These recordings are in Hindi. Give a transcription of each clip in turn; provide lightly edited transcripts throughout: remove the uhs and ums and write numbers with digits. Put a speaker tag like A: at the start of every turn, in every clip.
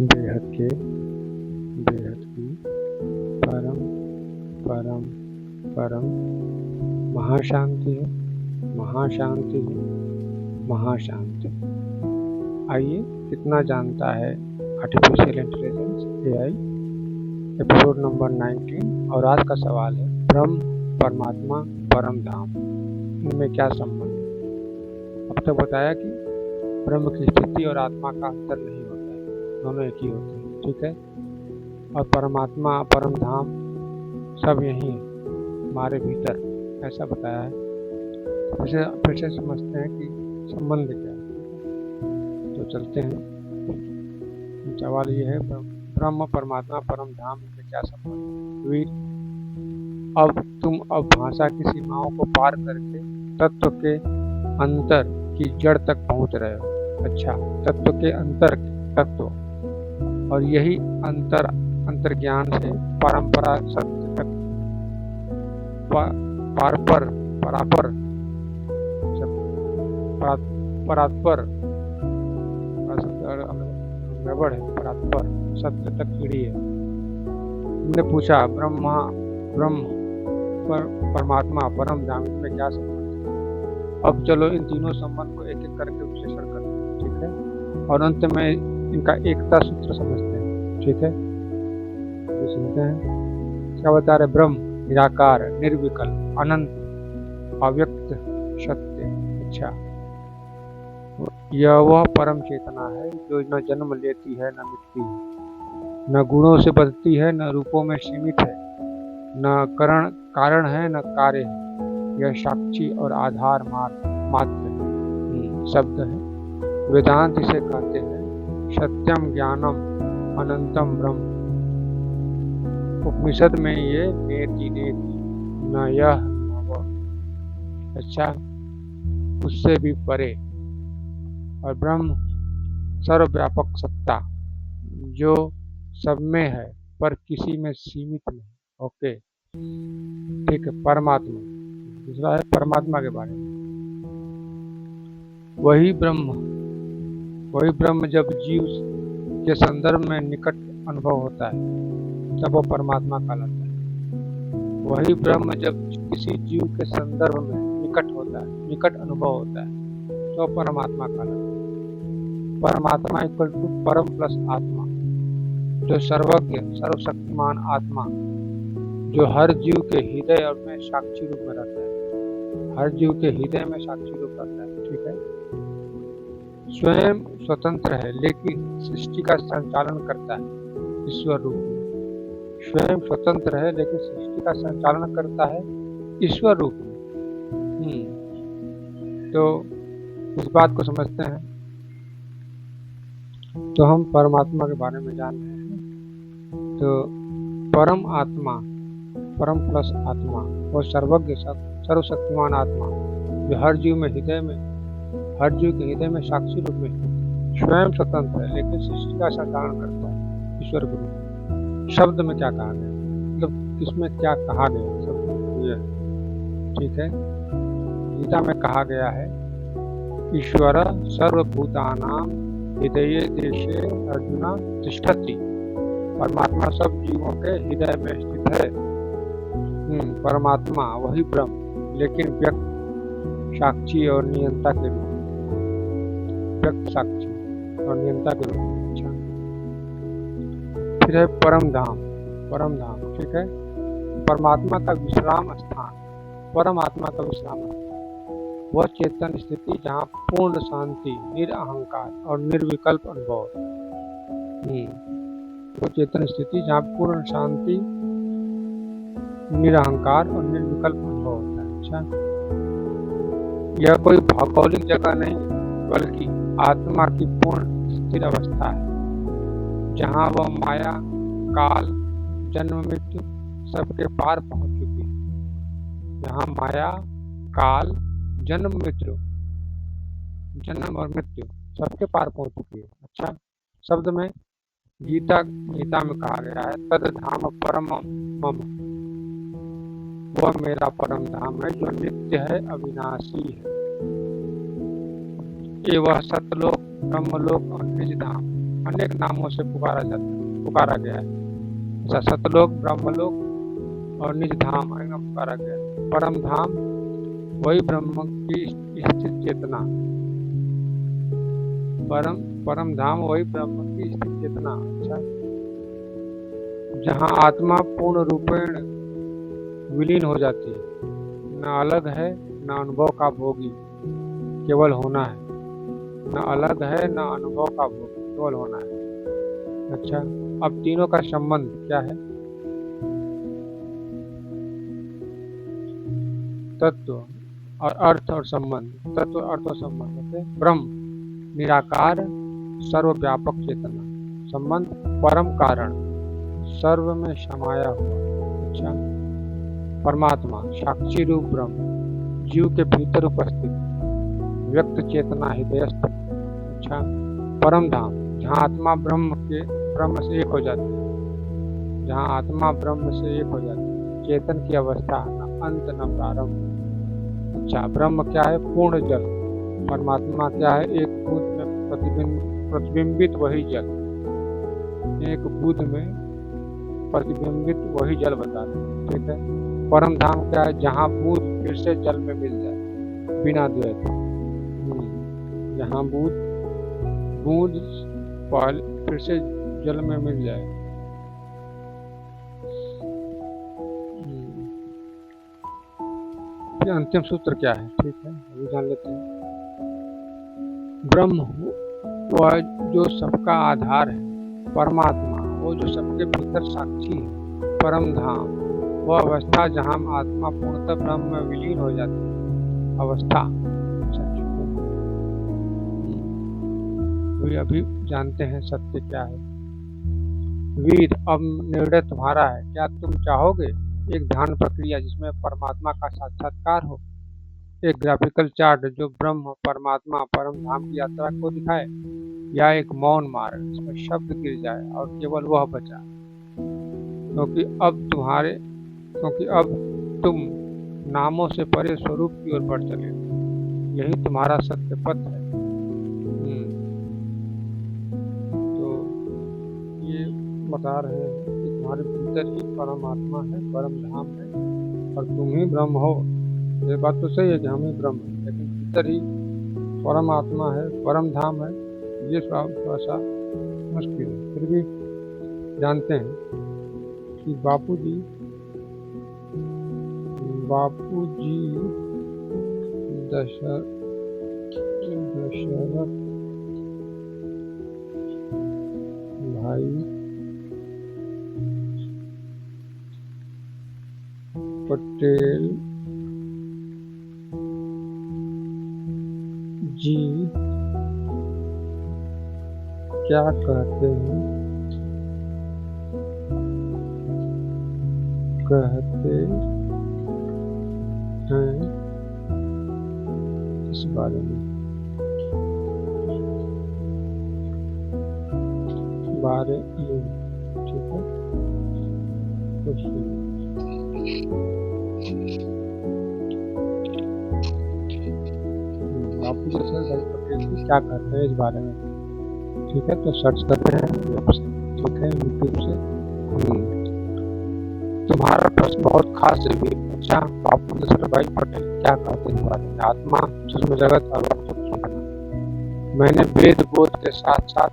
A: बेहद के, बेहद की, परम परम परम, महाशांति है, महाशांति है, महाशांति। आइए, कितना जानता है artificial intelligence AI, episode number 19। और आज का सवाल है, ब्रह्म, परमात्मा, परम धाम, इनमें क्या संबंध है। अब तक बताया कि ब्रह्म की स्थिति और आत्मा का अंतर नहीं होता है, दोनों एक ही होते हैं, ठीक है। और परमात्मा, परम धाम सब यही है हमारे भीतर, ऐसा बताया है। फिर से समझते हैं कि संबंध क्या है। तो चलते हैं, सवाल ये है, ब्रह्म, परमात्मा, परम धाम में क्या संबंध है। वीर, अब तुम भाषा की सीमाओं को पार करके तत्व के अंतर की जड़ तक पहुंच रहे हो। अच्छा, तत्व के अंतर तत्व, और यही अंतर्ज्ञान से परंपरा सत्य तक परापर सत्य तक सीढ़ी है। हमने पूछा, ब्रह्म, परमात्मा, परम धाम में क्या संबंध है। अब चलो इन तीनों संबंध को एक एक करके विश्लेषण करते हैं, ठीक है। और अंत में इनका एकता सूत्र समझते हैं, ठीक है। तो सुनते हैं क्या बता रहे। ब्रह्म निराकार, निर्विकल्प, अनंत, अव्यक्त, सत्य। अच्छा, यह वह परम चेतना है जो न जन्म लेती है न मिटती है, न गुणों से बदलती है न रूपों में सीमित है, न कारण है न कार्य है। यह साक्षी और आधार मात्र शब्द है। वेदांत इसे कहते हैं सत्यम ज्ञानम अनंतम ब्रह्म। उपनिषद में ये नेति नेति न यह न वह। अच्छा, उससे भी परे। और ब्रह्म सर्वव्यापक सत्ता जो सब में है पर किसी में सीमित नहीं। ओके, ठीक है। परमात्मा, दूसरा है परमात्मा के बारे में। वही ब्रह्म जब जीव के संदर्भ में निकट अनुभव होता है तब वो परमात्मा कहलाता है। वही ब्रह्म जब किसी जीव के संदर्भ में निकट अनुभव होता है तो परमात्मा कहलाता है। परमात्मा इक्वल टू परम प्लस आत्मा, जो सर्वज्ञ सर्वशक्तिमान आत्मा, जो हर जीव के हृदय और में साक्षी रूप में रहता है। हर जीव के हृदय में साक्षी रूप रहता है, ठीक है। स्वयं स्वतंत्र है लेकिन सृष्टि का संचालन करता है ईश्वर रूप में। स्वयं स्वतंत्र है लेकिन सृष्टि का संचालन करता है ईश्वर रूप में। तो इस बात को समझते हैं तो हम परमात्मा के बारे में जान रहे हैं। तो परम आत्मा, परम प्लस आत्मा, और सर्वज्ञ सर्वशक्तिमान आत्मा, जो हर जीव के हृदय में साक्षी रूप में स्वयं स्वतंत्र है लेकिन सृष्टि का संचालन करता है ईश्वर के रूप। शब्द में क्या कहा गया, मतलब किसमें क्या कहा गया, शब्द ये, ठीक है। गीता में कहा गया है, ईश्वर सर्वभूतानां हृदये देशे अर्जुन तिष्ठति। परमात्मा सब जीवों के हृदय में स्थित है। परमात्मा वही ब्रह्म, लेकिन व्यक्त साक्षी और नियंता के रूप में। व्यक्त साक्षी और नियंता के रूप में। अच्छा, फिर है परम धाम, ठीक है। परमात्मा का विश्राम स्थान, परमात्मा का विश्राम स्थान, वह चेतन स्थिति जहाँ पूर्ण शांति, निरअहंकार और निर्विकल्प अनुभव होता है। वो चेतन स्थिति जहाँ पूर्ण शांति, निरअहंकार और निर्विकल्प अनुभव होता है। अच्छा, यह कोई भौगोलिक जगह नहीं बल्कि आत्मा की पूर्ण स्थिर अवस्था है जहाँ वह माया, काल, जन्म मृत्यु सबके पार पहुंच चुकी है। जहाँ माया, काल, जन्म और मृत्यु सबके पार पहुंच चुकी है। अच्छा, शब्द में गीता में कहा गया है, तद धाम परम मम, वह मेरा परम धाम है जो नित्य है, अविनाशी है। ये वह सतलोक, ब्रह्मलोक और निज धाम अनेक नामों से पुकारा गया है। जैसा सतलोक, ब्रह्मलोक और निज धाम पुकारा गया है। परम धाम वही ब्रह्म की स्थित चेतना, परम धाम वही ब्रह्म की स्थित चेतना। अच्छा, जहाँ आत्मा पूर्ण रूपेण विलीन हो जाती है, न अलग है न अनुभव का भोगी, केवल होना है। न अलग है न अनुभव का भोगी, केवल होना है। अच्छा, अब तीनों का संबंध क्या है? तत्व और अर्थ और संबंध। तत्व, अर्थ और संबंध। ब्रह्म निराकार सर्वव्यापक चेतना, संबंध परम कारण सर्व में समाया हुआ। अच्छा, परमात्मा साक्षी रूप ब्रह्म, जीव के भीतर उपस्थित व्यक्त चेतना हृदयस्थ। अच्छा, परम धाम जहाँ आत्मा ब्रह्म से एक हो जाती है, जहाँ आत्मा ब्रह्म से एक हो जाती है, चेतन की अवस्था न अंत न प्रारंभ। अच्छा, ब्रह्म क्या है? पूर्ण जल। परमात्मा क्या है? एक बूंद में प्रतिबिंबित वही जल, एक बूंद में प्रतिबिंबित वही जल बता रहे। ठीक है। परम धाम क्या है? जहाँ बूंद फिर से जल में मिल जाए बिना द्वैत। जहाँ बूंद फिर से जल में मिल जाए। अंतिम सूत्र क्या है? ठीक है, अभी जान लेते हैं। ब्रह्म वह जो सबका आधार है, परमात्मा वो जो सबके भीतर साक्षी है, परम धाम वह अवस्था जहाँ आत्मा पूर्णतः ब्रह्म में विलीन हो जाती है, अवस्था। अभी जानते हैं सत्य क्या है। वीर, अब निर्णय तुम्हारा है। क्या तुम चाहोगे एक ध्यान प्रक्रिया जिसमें परमात्मा का साक्षात्कार हो, एक ग्राफिकल चार्ट जो ब्रह्म, परमात्मा, परम धाम की यात्रा को दिखाए, या एक मौन मार्ग जिसमें शब्द गिर जाए और केवल वह बचा? क्योंकि अब तुम नामों से परे स्वरूप की ओर बढ़ चले, यही तुम्हारा सत्य पथ है। तो ये बता रहे हैं कि तुम्हारे भीतर ही परमात्मा है, परम धाम है, और तुम ही ब्रह्म हो। ये बात तो सही है कि हम ही ब्रह्म है, लेकिन भीतर ही परमात्मा है, परम धाम है। ये थोड़ा सा मुश्किल है, फिर भी जानते हैं कि बापू जी दशरथ भाई पटेल जी क्या कहते हैं इस बारे में? ठीक है, बापू दशरथ भाई पटेल जी क्या कहते हैं इस बारे में? ठीक है, तो सर्च करते हैं। ठीक है, यूट्यूब से। तुम्हारा प्रश्न बहुत खास है। अच्छा, बापू दशरथ भाई पटेल क्या कहते हैं इस बारे में? आत्मा, सूक्ष्म जगत और वस्तु की चेतना। मैंने वेद बोध के साथ साथ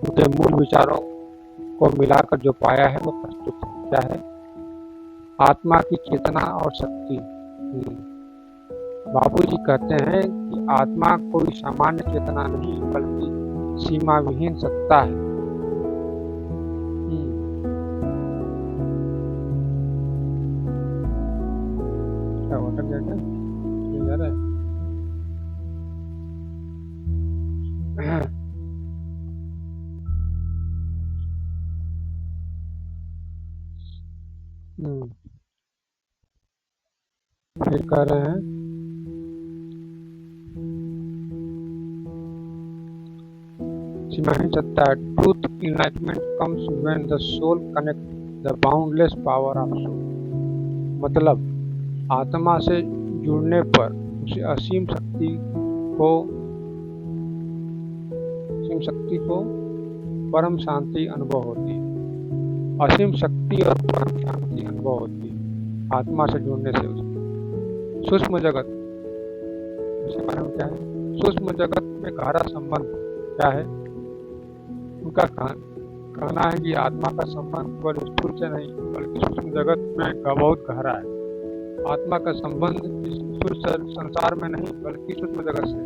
A: उनके मूल विचारों को मिलाकर जो पाया है वो प्रस्तुत है। क्या है? आत्मा की चेतना और शक्ति। बापू जी कहते हैं कि आत्मा कोई सामान्य चेतना नहीं, बल्कि सीमा विहीन सत्ता है। क्या हो गया? क्या जा रहा है? फिर कह रहे हैं सीमाहीन सत्ता। Truth enlightenment comes when the soul connect the boundless power of soul. मतलब आत्मा से जुड़ने पर उसे असीम शक्ति को परम शांति अनुभव होती है। असीम शक्ति और परम शांति अनुभव होती है आत्मा से जुड़ने से। सूक्ष्म जगत, इसके बारे में क्या है? सूक्ष्म जगत में गहरा संबंध क्या है? उनका कहना है कि आत्मा का संबंध केवल स्थूल से नहीं बल्कि सूक्ष्म जगत में बहुत गहरा है। आत्मा का संबंध इस स्थूल संसार में नहीं बल्कि सूक्ष्म जगत से,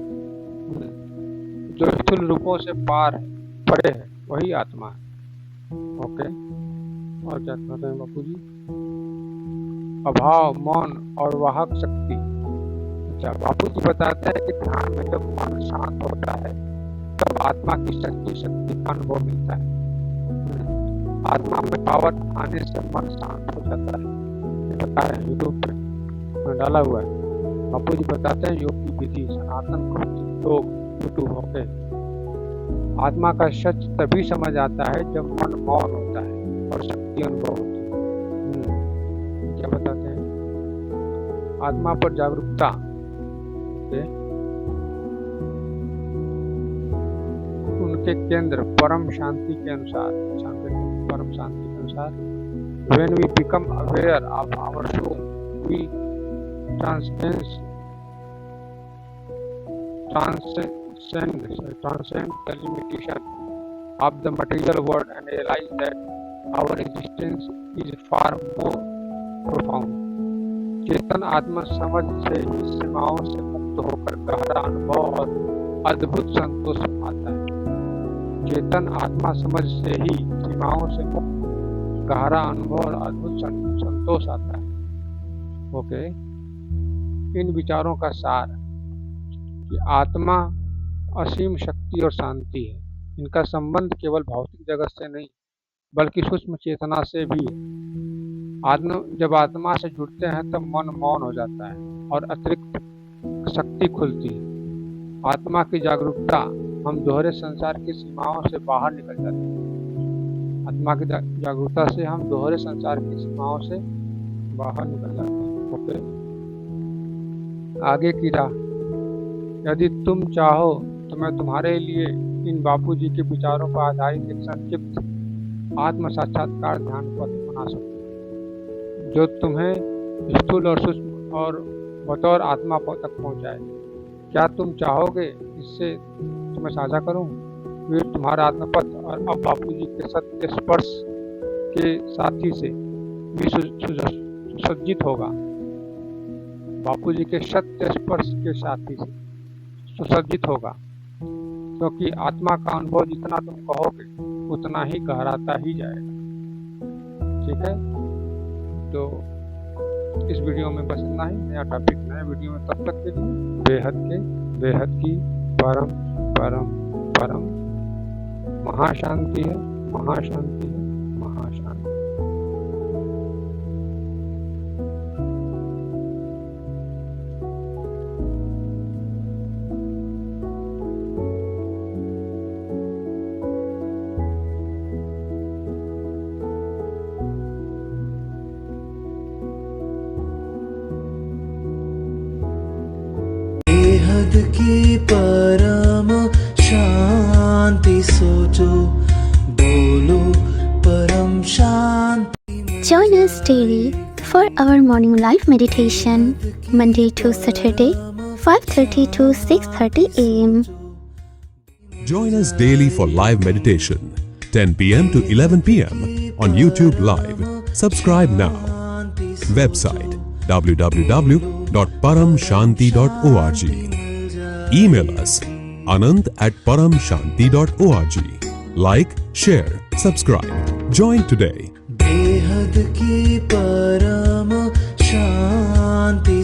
A: जो स्थूल रूपों से पार है, परे है, वही आत्मा है। ओके, और क्या कहते हैं बापू जी? अभाव, मौन और वाहक शक्ति। अच्छा, बापू जी बताते हैं कि ध्यान में जब मन शांत होता है तब आत्मा की शक्ति का अनुभव मिलता है। आत्मा में पावर आने से मन शांत हो जाता है। बता रहे हैं, यूट्यूब पे डाला हुआ है। बापू जी बताते हैं योग की विधि, सनातन योग यूट्यूब। ओके, आत्मा का सच तभी समझ आता है जब मन मौन होता है और शक्ति अनुभव होती है। क्या बताते हैं? आत्मा पर जागरूकता। उनके केंद्र परम शांति के अनुसार, परम शांति के अनुसार, when we become aware of our soul, we transcend the limitation of the material world and realize that our existence is far more profound. चेतन आत्मा समझ से ही सीमाओं से मुक्त होकर गहरा अनुभव और अद्भुत संतोष आता है। चेतन आत्मा समझ से ही सीमाओं से मुक्त गहरा अनुभव और अद्भुत संतोष आता है। ओके, इन विचारों का सार कि आत्मा असीम शक्ति और शांति है। इनका संबंध केवल भौतिक जगत से नहीं बल्कि सूक्ष्म चेतना से भी है। जब आत्मा से जुड़ते हैं तब मन मौन हो जाता है और अतिरिक्त शक्ति खुलती है। आत्मा की जागरूकता हम दोहरे संसार की सीमाओं से बाहर निकल जाते हैं। आत्मा की जागरूकता से हम दोहरे संसार की सीमाओं से बाहर निकल जाते हैं। ओके, आगे की राह। यदि तुम चाहो तो मैं तुम्हारे लिए इन बापू जी के विचारों पर आधारित एक संक्षिप्त आत्म साक्षात्कार ध्यान पत्र बना सकते हो जो तुम्हें स्थूल और सूक्ष्म और बतौर आत्मा तक पहुंचाए। क्या तुम चाहोगे इससे तुम्हें साझा करूं? फिर तुम्हारा आत्मपथ और अब बापू जी के सत्य स्पर्श के साथी से भी सुसज्जित होगा। बापू जी के सत्य स्पर्श के साथी से सुसज्जित होगा, क्योंकि आत्मा का अनुभव जितना तुम कहोगे उतना ही गहराता ही जाएगा। ठीक है, तो इस वीडियो में बस इतना ही। नया टॉपिक नए वीडियो में, तब तक के लिए बेहद की परम परम परम महाशांति है, महाशांति है, महाशांति।
B: की परम शांति सोचो, बोलो परम शांति।
C: Join us daily for our morning live meditation, Monday to Saturday, 5:30 to 6:30 a.m.
D: Join us daily for live meditation, 10 p.m. to 11 p.m. on YouTube Live. Subscribe now. Website www.paramshanti.org. Email us anand@paramshanti.org. Like, share, subscribe. Join today.
B: बेहद की परम शांति।